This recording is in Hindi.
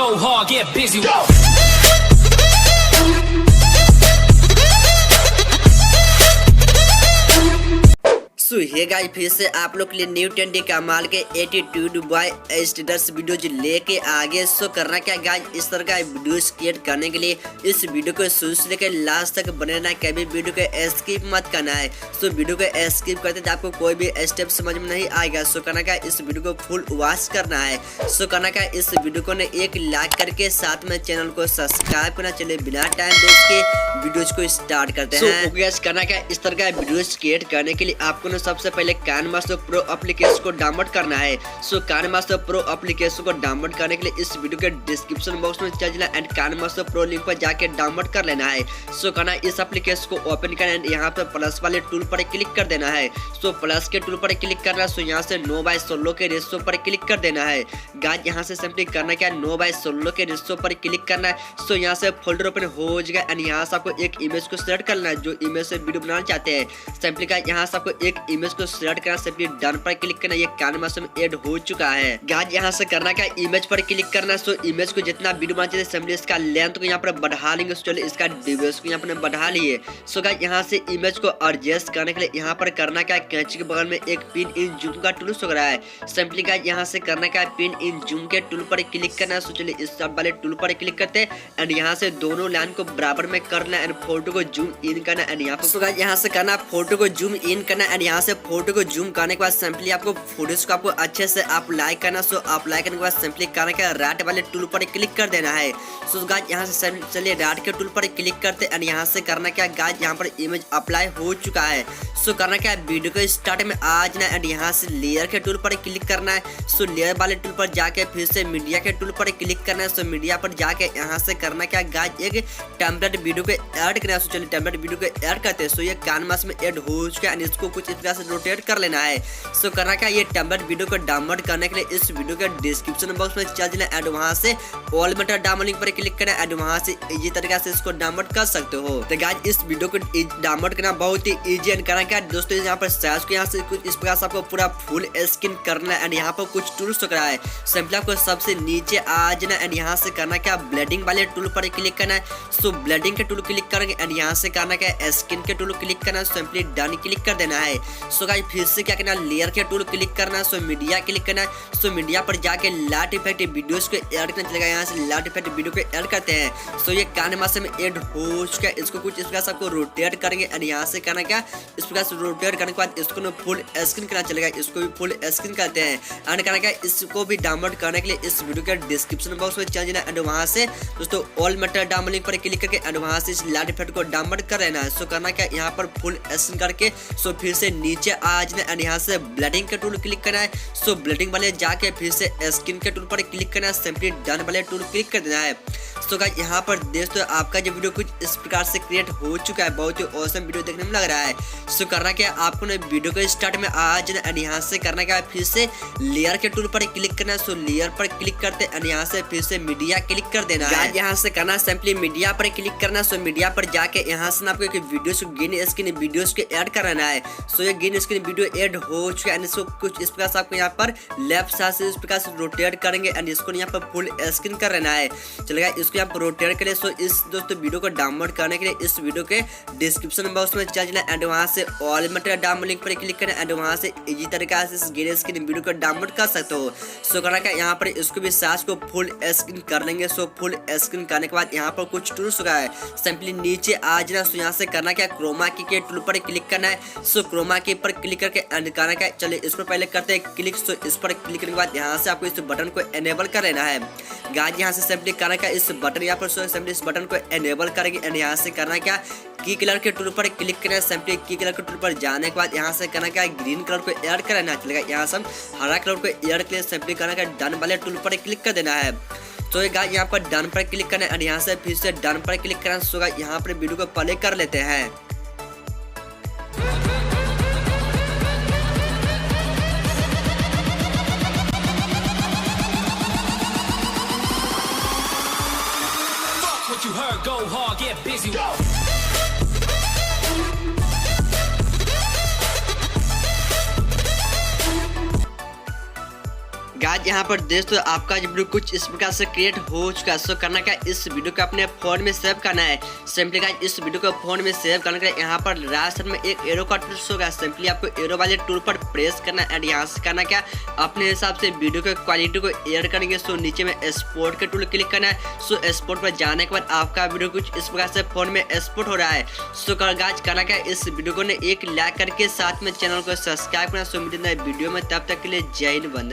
go hard, get busy. सो हे गाइस, फिर से आप लोग के लिए न्यू ट्रेंडी कमाल के एटीट्यूड बॉय स्टेटस वीडियोज लेके आगे। सो करना क्या गाइस, इस तरह का वीडियोस क्रिएट करने के लिए इस वीडियो को शुरू से लेकर लास्ट तक बने रहना है, कभी वीडियो को स्किप मत करना है। सो वीडियो को स्किप करते तो आपको कोई भी स्टेप समझ में नहीं आएगा। सो करना क्या, इस वीडियो को फुल वॉच करना है। सो करना क्या, इस वीडियो को ने एक लाइक करके साथ में चैनल को सब्सक्राइब करना। चलिए बिना टाइम वेस्ट के वीडियोज को स्टार्ट करते हैं। गाइस करना क्या, इस तरह का वीडियोस क्रिएट करने के लिए आपको सबसे पहले काइनेमास्टर प्रो एप्लीकेशन को डाउनलोड करना है। सो काइनेमास्टर प्रो एप्लीकेशन को डाउनलोड करने के लिए इस वीडियो के डिस्क्रिप्शन बॉक्स में चल जाना एंड काइनेमास्टर प्रो लिंक पर जाके डाउनलोड कर लेना है। सो करना, इस एप्लीकेशन को ओपन करना है, यहाँ पर प्लस वाले टूल पर क्लिक कर देना है। सो प्लस के टूल पर क्लिक करना। सो यहाँ से 9:16 के रेशो पर क्लिक कर देना है। गाइस यहाँ से सिंपली करना क्या, 9:16 के रेशो पर क्लिक करना है। सो यहाँ से फोल्डर ओपन हो जाएगा एंड यहाँ से आपको एक इमेज को सिलेक्ट करना है, जो इमेज से वीडियो बनाना चाहते हैं। सिंपली गाइस यहाँ से आपको एक इमेज को सिलेक्ट करना, सिंपली डन पर क्लिक करना। ये काइनेमास्टर में ऐड हो चुका है। गाइस यहाँ से करना क्या, इमेज पर क्लिक करना। सो इमेज को जितना वीडियो बनाना चाहिए सिंपली इसका लेंथ को यहाँ पर बढ़ा लेंगे। चलिए इसका ड्यूरेशन को यहाँ पर बढ़ा लिए। सो गाइस यहाँ से इमेज को एडजस्ट करने के लिए यहाँ पर करना क्या, कैंची के बगल में एक पिन इन जूम का टूल सो रहा है। सिंपली गाइस यहाँ से करना क्या, पिन इन जूम के टूल पर क्लिक करना। सो चलिए इस सब वाले टूल पर क्लिक करते हैं एंड यहाँ से दोनों लाइन को बराबर में करना एंड फोटो को जूम इन करना एंड यहाँ पर। सो गाइस यहाँ से करना, फोटो को जूम इन करना एंड यहाँ से फोटो को जूम करने के बाद सिंपली आपको फोटोज को आपको अच्छे से अप्लाई करना। सो अप्लाई करने के बाद सिंपली करना क्या, राइट वाले टूल पर क्लिक कर देना है। सो गाइस यहाँ से चलिए राइट के टूल पर क्लिक करते एंड यहाँ से करना क्या, गाइस यहाँ पर इमेज अप्लाई हो चुका है। सो करना क्या, वीडियो को स्टार्ट में आ जाना एंड यहाँ से लेयर के टूल पर क्लिक करना है। सो लेयर वाले टूल पर जाके फिर से मीडिया के टूल पर क्लिक करना है। सो मीडिया पर जाके यहाँ से करना क्या, गाइस एक टेम्पलेट वीडियो को ऐड करना है। सो चलिए टेम्पलेट वीडियो को ऐड करते हैं। सो ये काइनेमास्टर में ऐड हो चुका है, इसको कुछ इस तरह से रोटेट कर लेना है। सो करना क्या, ये टेम्पलेट वीडियो को डाउनलोड करने के लिए इस वीडियो के डिस्क्रिप्शन बॉक्स में चल जाना एंड वहां से ऑल मेटर डाउनलोड लिंक पर क्लिक करना एंड वहां से इजी तरीके से इसको डाउनलोड कर सकते हो। तो गाइस इस वीडियो को डाउनलोड करना बहुत ही इजी एंड करना क्या दोस्तों, यहाँ पर साइज को यहाँ से कुछ इस प्रकार से आपको पूरा फुल स्क्रीन करना है एंड यहाँ पर कुछ टूल्स रखा है। सिंपली आपको सबसे नीचे आ जाना एंड यहाँ से करना क्या, ब्लेंडिंग वाले टूल पर क्लिक करना है। सो ब्लेंडिंग के टूल क्लिक करेंगे एंड यहाँ से करना क्या, स्क्रीन के टूल क्लिक करना है। सिंपली डन क्लिक कर देना है। सो गाइस फिर से क्या करना, लेयर के टूल क्लिक करना है। सो मीडिया क्लिक करना है। सो मीडिया पर जाके लाइट इफेक्ट वीडियोस को ऐड करना चलेगा, यहाँ से लाइट इफेक्ट वीडियो को ऐड करते हैं। सो ये काइनेमास्टर में ऐड हो चुका है। इसको कुछ इस प्रकार से आपको रोटेट करेंगे एंड यहाँ से करना क्या, इस प्रकार से रोटेट करने के बाद इसको फुल स्क्रीन करना चलेगा, इसको भी फुल स्क्रीन करते हैं एंड करना क्या, इसको भी डाउनलोड करने के लिए इस वीडियो के डिस्क्रिप्शन बॉक्स में चल जाना एंड वहाँ से दोस्तों ऑल मेटर डाउनलोड लिंक पर क्लिक करके एंड वहाँ से इस लाइट इफेक्ट को डाउनलोड कर लेना है। सो करना क्या, यहाँ पर फुल स्क्रीन करके सो फिर से नीचे आ जाना एंड यहाँ से ब्लेंडिंग के टूल क्लिक करना है। सो ब्लेंडिंग वाले जाके फिर से स्क्रीन के टूल पर क्लिक करना है। सिंपली डन वाले टूल क्लिक कर देना है। तो गाइस यहाँ पर दोस्तों आपका जो वीडियो कुछ इस प्रकार से क्रिएट हो चुका है, बहुत ही ऑसम वीडियो देखने में लग रहा है। सो करना क्या, आपको ना वीडियो को स्टार्ट में आ जाना एंड यहाँ से करना क्या, फिर से लेयर के टूल पर क्लिक करना है। सो लेयर पर क्लिक करते एंड यहाँ से फिर से मीडिया क्लिक कर देना है। यहाँ से करना सिंपली मीडिया पर क्लिक करना। सो मीडिया पर जाके यहाँ से आपको एक वीडियोस ग्रीन स्क्रीन वीडियोस को ऐड कराना है। सो ये ग्रीन स्क्रीन वीडियो ऐड हो चुका है। इसको कुछ इस प्रकार से आपको यहाँ पर लेफ्ट साइड से इस प्रकार से रोटेट करेंगे एंड इसको यहाँ पर फुल स्क्रीन कर लेना है। चलेगा इसको यहाँ पर रोटेट करें। सो इस दोस्तों वीडियो को डाउनलोड करने के लिए इस वीडियो के डिस्क्रिप्शन बॉक्स में चल जाना एंड वहाँ से ऑल मटेरियल डाउनलोड लिंक पर क्लिक करना एंड वहाँ से इजी तरीके से इस ग्रीन स्क्रीन वीडियो को डाउनलोड कर सकते हो। सो करना क्या, यहाँ पर इसको भी साइज को फुल स्क्रीन कर लेंगे। सो फुल स्क्रीन करने के बाद यहाँ पर कुछ टूल्स होगा है, सिंपली नीचे आ जाना। सो यहाँ से करना क्या, क्रोमा की के टूल पर क्लिक करना है। सो क्रोमा की पर क्लिक करके एंड करना क्या, चलिए इस पर पहले करते हैं क्लिक। सो इस पर क्लिक करने के बाद यहाँ से आपको इस बटन को एनेबल कर लेना है। गाइस यहाँ से सिंपली करना क्या, इस बटन यहाँ पर सिंपली इस बटन को एनेबल करेंगे एंड यहाँ से करना क्या, की कलर के टूल पर क्लिक करना है। सिंपली की कलर के टूल पर जाने के बाद यहाँ से करना क्या, ग्रीन कलर को ऐड करना चलेगा। यहाँ से हम हरा कलर को ऐड कर सिंपली करना क्या, डन वाले टूल पर क्लिक कर देना है। तो ये गाइस यहाँ पर डन पर क्लिक करना है और यहाँ से फिर से डन पर क्लिक करना। सो गाइस यहाँ पर वीडियो को प्ले कर लेते हैं। What you heard, go hard, get busy. Go. Guys यहाँ पर दोस्तों आपका वीडियो कुछ इस प्रकार से क्रिएट हो चुका है। सो करना क्या, इस वीडियो को अपने फोन में सेव करना है। सिंपली गाइस इस वीडियो को फोन में सेव करने के लिए यहाँ पर राइट साइड में एक एरो का टूल होगा। सिंपली आपको एरो वाले टूल पर प्रेस करना है एंड यहाँ से करना क्या, अपने हिसाब से वीडियो की क्वालिटी को ऐड करेंगे। सो नीचे में एक्सपोर्ट के टूल क्लिक करना है। सो एक्सपोर्ट पर जाने के बाद आपका वीडियो कुछ इस प्रकार से फोन में एक्सपोर्ट हो रहा है। सो गाइस करना क्या, इस वीडियो को ने एक लाइक करके साथ में चैनल को सब्सक्राइब करना। सो मिलते हैं वीडियो में, तब तक के लिए जय हिंद, वंदे।